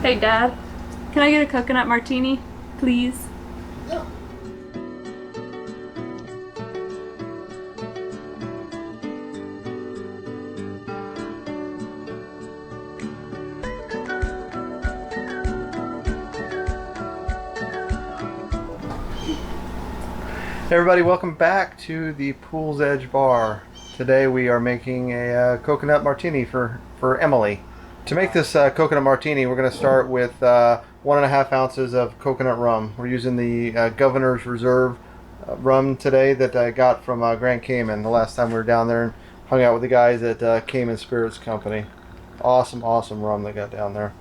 Hey Dad, can I get a coconut martini, please? Yeah. Hey everybody, welcome back to the Pool's Edge Bar. Today we are making a coconut martini for Emilee. To make this coconut martini, we're going to start with 1.5 ounces of coconut rum. We're using the Governor's Reserve rum today that I got from Grand Cayman the last time we were down there and hung out with the guys at Cayman Spirits Company. Awesome rum they got down there.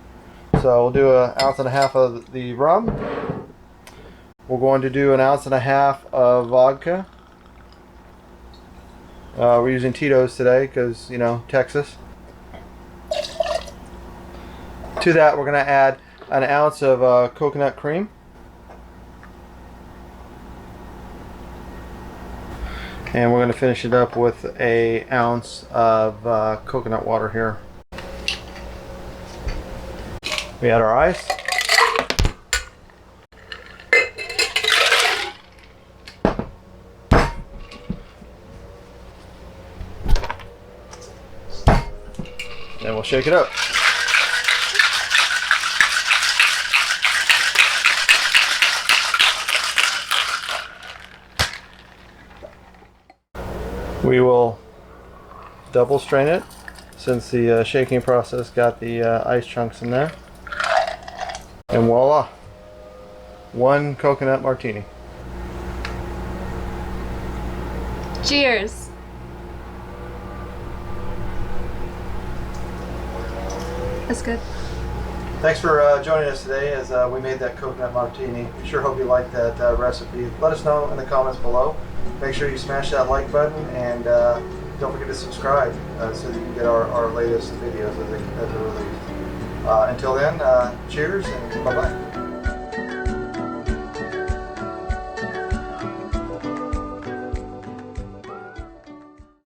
So we'll do 1.5 ounces of the rum. We're going to do 1.5 ounces of vodka. We're using Titos today because, you know, Texas. To that, we're going to add 1 ounce of coconut cream. And we're going to finish it up with 1 ounce of coconut water here. We add our ice. And we'll shake it up. We will double strain it since the shaking process got the ice chunks in there. And voila! 1 coconut martini. Cheers! That's good. Thanks for joining us today as we made that coconut martini. We sure hope you liked that recipe. Let us know in the comments below. Make sure you smash that like button and don't forget to subscribe so that you can get our latest videos as they're released. Until then, cheers and bye-bye.